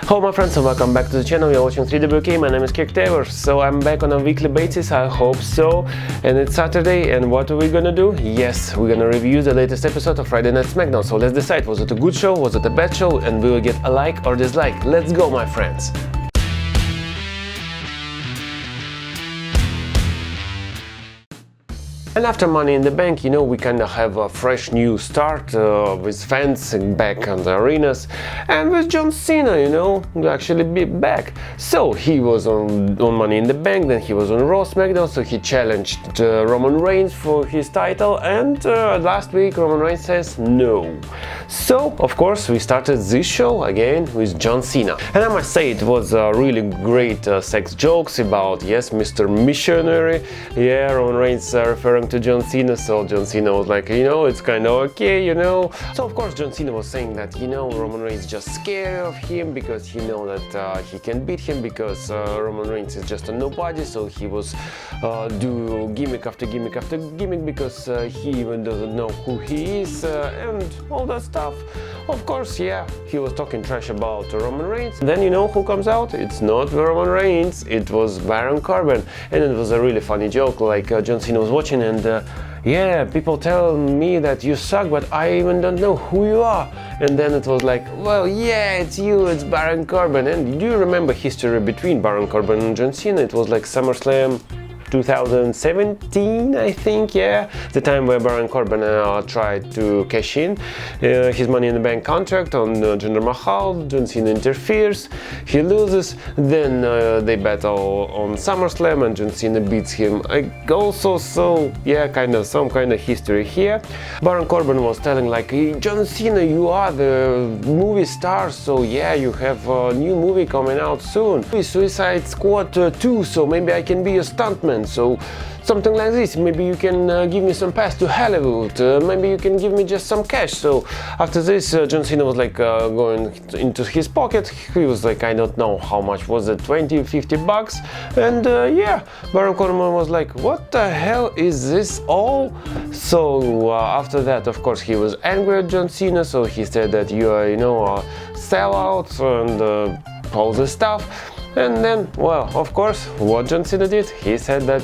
Hello my friends and welcome back to the channel. You're watching 3WK, my name is Kirk. So I'm back on a weekly basis, I hope so. And it's Saturday, and what are we gonna do? Yes, we're gonna review the latest episode of Friday Night SmackDown. So let's decide, was it a good show, was it a bad show, and we will get a like or dislike. Let's go my friends! And after Money in the Bank, we kind of have a fresh new start with fans back on the arenas, and with John Cena, actually be back. So he was on Money in the Bank, then he was on Raw SmackDown, so he challenged Roman Reigns for his title, and last week Roman Reigns says no. So, of course, we started this show again with John Cena. And I must say, it was really great sex jokes about, yes, Mr. Missionary. Yeah, Roman Reigns referring to John Cena, so John Cena was like, it's kind of okay, So, of course, John Cena was saying that, Roman Reigns is just scared of him because he knows that he can beat him because Roman Reigns is just a nobody, so he was do gimmick after gimmick after gimmick because he even doesn't know who he is and all that stuff. Of course, yeah, he was talking trash about Roman Reigns. Then who comes out? It's not Roman Reigns, it was Baron Corbin. And it was a really funny joke, like John Cena was watching and yeah, people tell me that you suck, but I even don't know who you are. And then it was like, well, yeah, it's you, it's Baron Corbin. And do you remember history between Baron Corbin and John Cena? It was like SummerSlam 2017, I think, yeah, the time where Baron Corbin tried to cash in his Money in the Bank contract on Jinder Mahal. John Cena interferes, he loses, then they battle on SummerSlam and John Cena beats him also, so yeah, some kind of history here. Baron Corbin was telling like, hey, John Cena, you are the movie star, so yeah, you have a new movie coming out soon, Suicide Squad 2, so maybe I can be a stuntman. So something like this, maybe you can give me some pass to Hollywood, maybe you can give me just some cash. So after this, John Cena was like going into his pocket. He was like, I don't know how much was it, 20-50 bucks, and yeah, Baron Corbin was like, what the hell is this all? So after that, of course, he was angry at John Cena, so he said that you are a sellout and all this stuff. And then, well, of course, what John Cena did, he said that,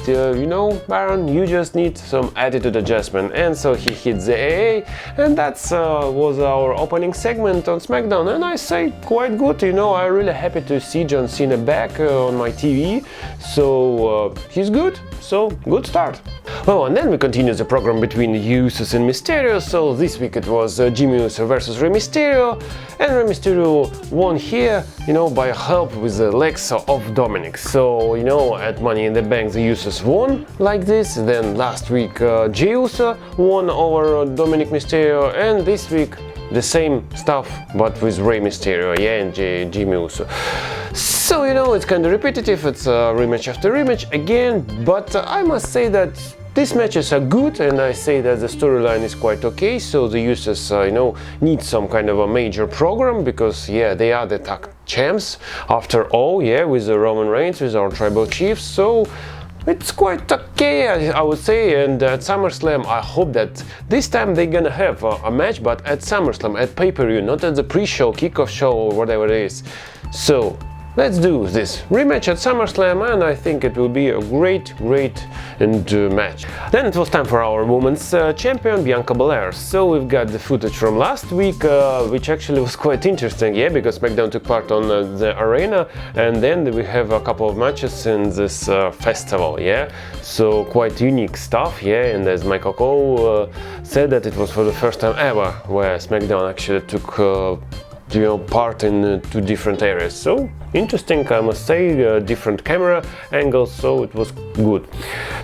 Baron, you just need some attitude adjustment. And so he hit the AA, and that was our opening segment on SmackDown. And I say, quite good, I'm really happy to see John Cena back on my TV. So, he's good, so good start. Well, and then we continue the program between Usos and Mysterio. So this week it was Jimmy Uso versus Rey Mysterio, and Rey Mysterio won here, by help with the legs of Dominic. So, at Money in the Bank the Usos won like this, then last week Jey Uso won over Dominic Mysterio, and this week the same stuff but with Rey Mysterio, yeah, and Jimmy Uso. So, it's kind of repetitive, it's rematch after rematch again, but I must say that these matches are good, and I say that the storyline is quite okay, so the Usos, need some kind of a major program, because, yeah, they are the tag champs, after all, yeah, with the Roman Reigns, with our tribal chiefs, so it's quite okay, I would say. And at SummerSlam, I hope that this time they're gonna have a match, but at SummerSlam, at pay-per-view, not at the pre-show, kickoff show, or whatever it is. So let's do this rematch at SummerSlam, and I think it will be a great match. Then it was time for our women's champion, Bianca Belair. So we've got the footage from last week, which actually was quite interesting, yeah, because SmackDown took part on the arena, and then we have a couple of matches in this festival, yeah. So quite unique stuff, yeah, and as Michael Cole said, that it was for the first time ever where SmackDown actually took part in two different areas. So interesting, I must say, different camera angles, so it was good.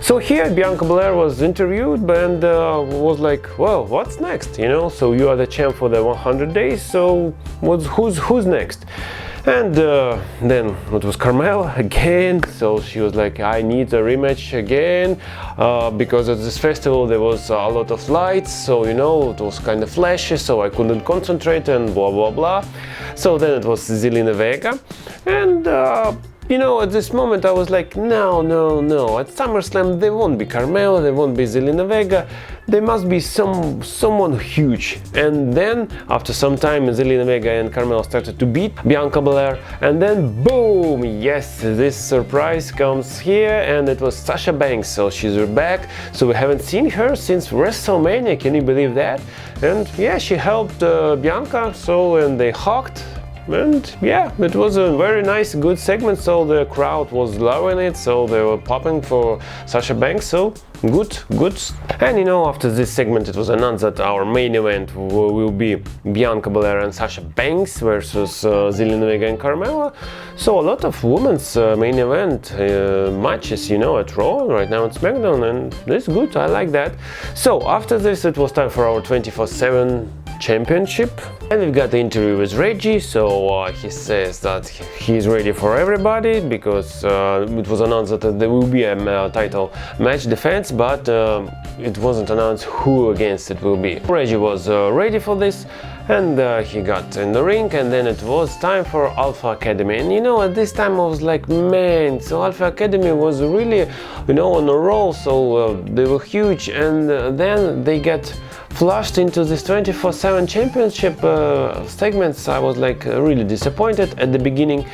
So here Bianca Belair was interviewed and was like, well, what's next, so you are the champ for the 100 days, so who's next? And then it was Carmella again, so she was like, I need a rematch again, because at this festival there was a lot of lights, so it was kind of flashy, so I couldn't concentrate and blah blah blah. So then it was Zelina Vega, and you know, at this moment I was like, no, no, no. At SummerSlam they won't be Carmella, they won't be Zelina Vega. There must be someone huge. And then after some time Zelina Vega and Carmella started to beat Bianca Belair, and then boom, yes, this surprise comes here, and it was Sasha Banks. So she's back. So we haven't seen her since WrestleMania. Can you believe that? And yeah, she helped Bianca. So and they hugged. And yeah, it was a very nice, good segment, so the crowd was loving it, so they were popping for Sasha Banks, so good. And you know, after this segment it was announced that our main event will be Bianca Belair and Sasha Banks versus Zelina Vega and Carmella. So a lot of women's main event matches, you know, at Raw, right now at SmackDown, and it's good, I like that. So after this it was time for our 24/7 championship, and we've got the interview with Reggie. So he says that he's ready for everybody, because it was announced that there will be a title match defense, but it wasn't announced who against it will be. Reggie was ready for this, and he got in the ring, and then it was time for Alpha Academy. And you know, at this time I was like, man, so Alpha Academy was really, you know, on a roll, so they were huge, and then they get flushed into this 24/7 championship segments. I was like really disappointed at the beginning,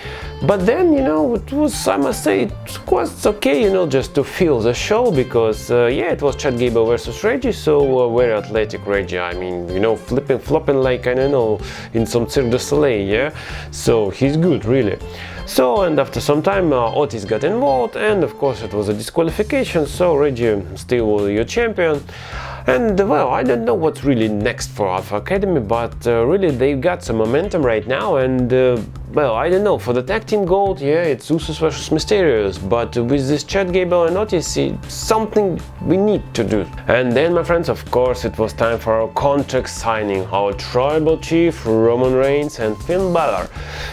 but then, you know, it was, I must say, it was okay, you know, just to feel the show, because yeah, it was Chad Gable versus Reggie, so very athletic Reggie, I mean, you know, flopping like, I don't know, in some Cirque du Soleil, yeah, so he's good, really. So, and after some time Otis got involved, and of course it was a disqualification, so Reggie still your champion. And well, I don't know what's really next for Alpha Academy, but really they've got some momentum right now, and well, I don't know, for the tag team gold, yeah, it's Usos versus Mysterios, but with this Chad Gable and Otis, it's something we need to do. And then, my friends, of course, it was time for our contract signing, our tribal chief Roman Reigns and Finn Balor.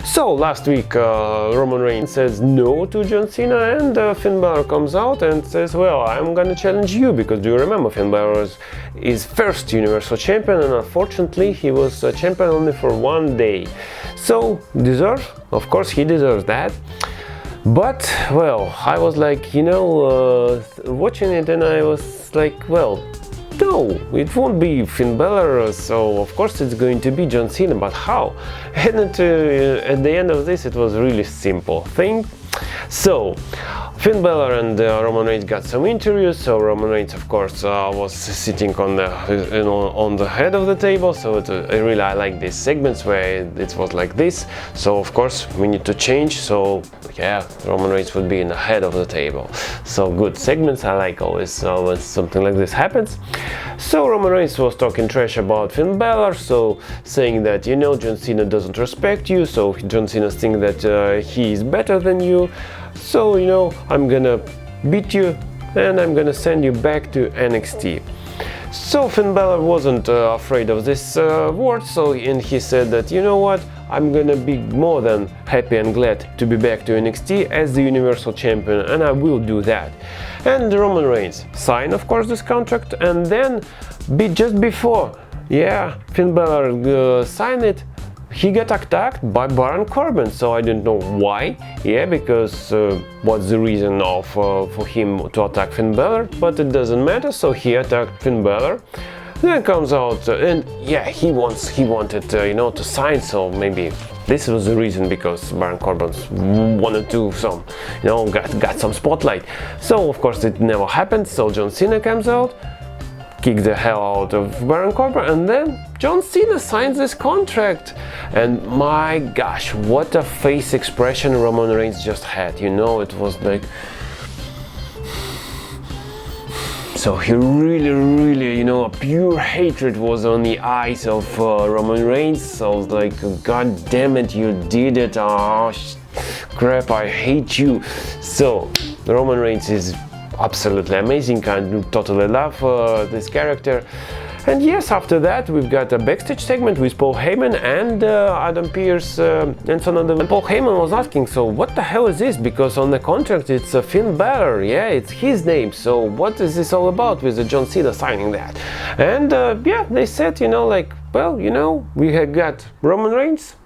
So last week Roman Reigns says no to John Cena, and Finn Balor comes out and says, well, I'm gonna challenge you, because do you remember Finn Balor was his first Universal Champion, and unfortunately he was a champion only for one day. So of course he deserves that. But well, I was like, you know, watching it, and I was like, well, no, it won't be Finn Balor, so of course it's going to be John Cena, but how? And at the end of this, it was a really simple thing. So Finn Balor and Roman Reigns got some interviews. So Roman Reigns, of course, was sitting on the on the head of the table. So I like these segments where it was like this. So of course we need to change. So yeah, Roman Reigns would be in the head of the table. So good segments. I like always when something like this happens. So Roman Reigns was talking trash about Finn Balor, so saying that, you know, John Cena doesn't respect you. So John Cena's thinking that he is better than you. So, you know, I'm gonna beat you and I'm gonna send you back to NXT. So Finn Balor wasn't afraid of this word, so and he said that, you know what, I'm gonna be more than happy and glad to be back to NXT as the Universal Champion, and I will do that. And Roman Reigns signed, of course, this contract, and then just before, yeah, Finn Balor signed it, he got attacked by Baron Corbin. So I don't know why, yeah, because what's the reason of for him to attack Finn Balor, but it doesn't matter. So he attacked Finn Balor, then comes out and yeah, he wanted you know, to sign. So maybe this was the reason, because Baron Corbin wanted to you know, got some spotlight. So of course it never happened. So John Cena comes out, kick the hell out of Baron Corbin, and then John Cena signs this contract. And my gosh, what a face expression Roman Reigns just had, you know, it was like, so he really, you know, a pure hatred was on the eyes of Roman Reigns. So I was like, god damn it, you did it, oh crap, I hate you. So Roman Reigns is absolutely amazing. I totally love this character. And yes, after that we've got a backstage segment with Paul Heyman and Adam Pearce and so on. And Paul Heyman was asking, so what the hell is this? Because on the contract it's Finn Balor, yeah, it's his name. So what is this all about with John Cena signing that? And yeah, they said, you know, like, well, you know, we have got Roman Reigns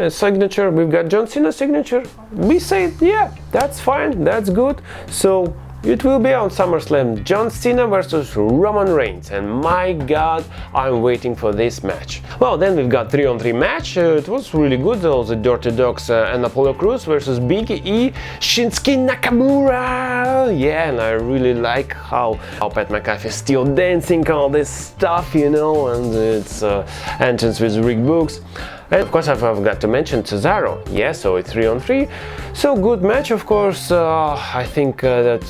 signature, we've got John Cena signature. We say, yeah, that's fine, that's good. So it will be on SummerSlam, John Cena versus Roman Reigns, and my god, I'm waiting for this match. Well, then we've got 3-on-3 match. It was really good. All the Dirty Dogs and Apollo Crews versus Big E, Shinsuke Nakamura. Yeah, and I really like how Pat McAfee is still dancing, all this stuff, you know, and it's entrance with Rick Books. And of course I forgot to mention Cesaro, yeah, so it's 3-on-3, so good match, of course. I think that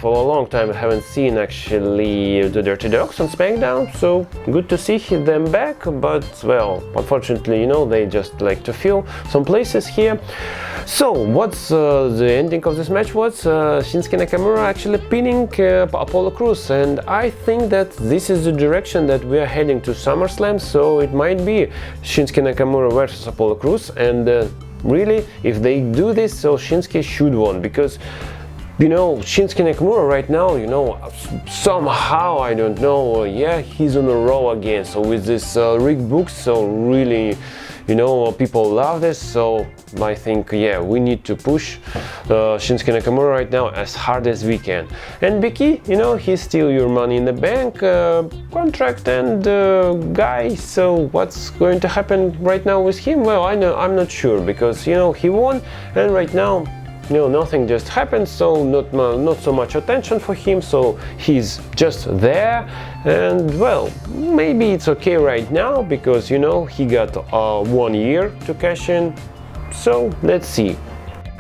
for a long time I haven't seen actually the Dirty Dogs on SmackDown, so good to see them back, but well, unfortunately, you know, they just like to fill some places here. So what's the ending of this match was Shinsuke Nakamura actually pinning Apollo Crews, and I think that this is the direction that we are heading to SummerSlam, so it might be Shinsuke Nakamura versus Apollo Crews, and really, if they do this, so Shinsuke should win, because you know, Shinsuke Nakamura right now, you know, somehow, I don't know, yeah, he's on a roll again, so with this Rick Books, so really, you know, people love this, so I think, yeah, we need to push Shinsuke Nakamura right now as hard as we can. And Big E, you know, he's still your Money in the Bank contract and guy, so what's going to happen right now with him? Well, I'm not sure, because, you know, he won, and right now, you know, nothing just happened, so not so much attention for him, so he's just there, and well, maybe it's okay right now, because, you know, he got 1 year to cash in, so let's see.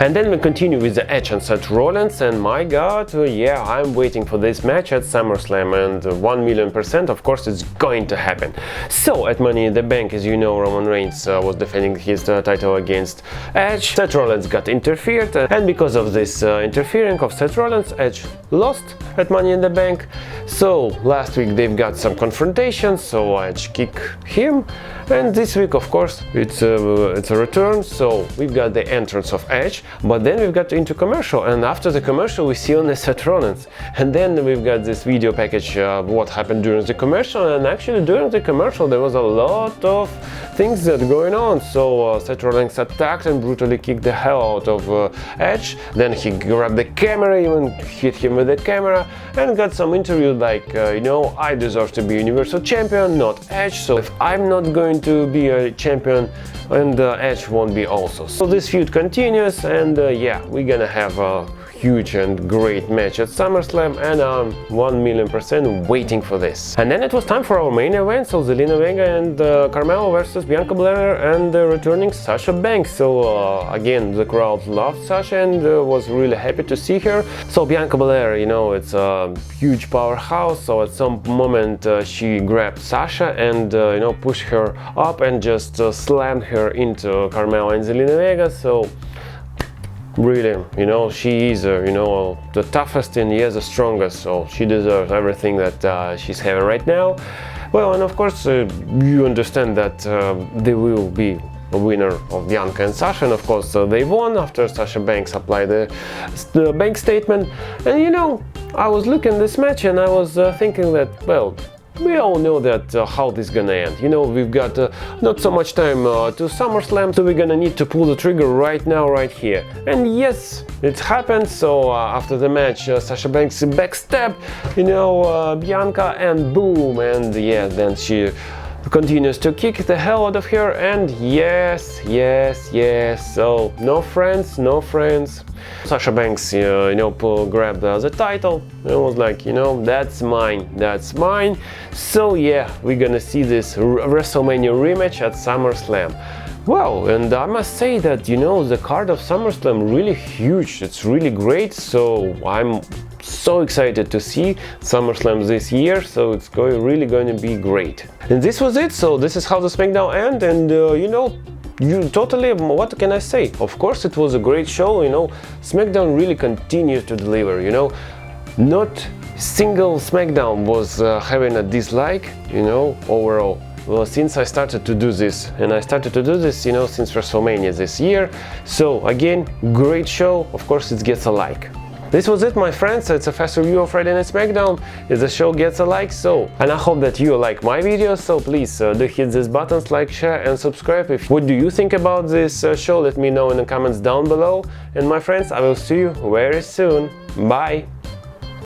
And then we continue with the Edge and Seth Rollins, and my god, yeah, I'm waiting for this match at SummerSlam, and 1,000,000%, of course, it's going to happen. So, at Money in the Bank, as you know, Roman Reigns was defending his title against Edge. Seth Rollins got interfered, and because of this interfering of Seth Rollins, Edge lost at Money in the Bank. So, last week they've got some confrontations, so Edge kicked him, and this week, of course, it's a return, so we've got the entrance of Edge. But then we've got into commercial, and after the commercial we see only Seth Rollins, and then we've got this video package of what happened during the commercial, and actually during the commercial there was a lot of things that going on. So Seth Rollins attacked and brutally kicked the hell out of Edge, then he grabbed the camera, even hit him with the camera, and got some interview like, you know, I deserve to be Universal Champion, not Edge, so if I'm not going to be a champion, and Edge won't be also. So this feud continues, and yeah, we're gonna have a huge and great match at SummerSlam, and I'm 1,000,000% waiting for this. And then it was time for our main event, so Zelina, Vega and Carmella versus Bianca Belair and returning Sasha Banks. So again, the crowd loved Sasha and was really happy to see her. So Bianca Belair, you know, it's a huge powerhouse, so at some moment she grabbed Sasha and you know, pushed her up and just slammed her into Carmella and Zelina Vega. So really, you know, she is, you know, the toughest and yes, the strongest, so she deserves everything that she's having right now. Well, and of course, you understand that there will be a winner of Bianca and Sasha, and of course they won after Sasha Banks applied the bank statement. And you know, I was looking at this match and I was thinking that, well, we all know that how this is gonna end. You know, we've got not so much time to SummerSlam, so we're gonna need to pull the trigger right now, right here. And yes, it happened. So after the match, Sasha Banks backstab, you know, Bianca, and boom, and yeah, then she continues to kick the hell out of her, and yes, so no friends. Sasha Banks, you know, grabbed the title and was like, you know, that's mine. So yeah, we're gonna see this WrestleMania rematch at SummerSlam. Well, and I must say that, you know, the card of SummerSlam really huge, it's really great, so I'm so excited to see SummerSlam this year, so it's really going to be great. And this was it, so this is how the SmackDown ended, and you know, what can I say? Of course it was a great show, you know, SmackDown really continues to deliver, you know, not single SmackDown was having a dislike, you know, overall. Well, since I started to do this, and I started to do this, you know, since WrestleMania this year, so again, great show, of course it gets a like. This was it, my friends. It's a fast review of Friday Night SmackDown. If the show gets a like, so. And I hope that you like my videos, so please do hit these buttons, like, share and subscribe. What do you think about this show? Let me know in the comments down below. And my friends, I will see you very soon. Bye!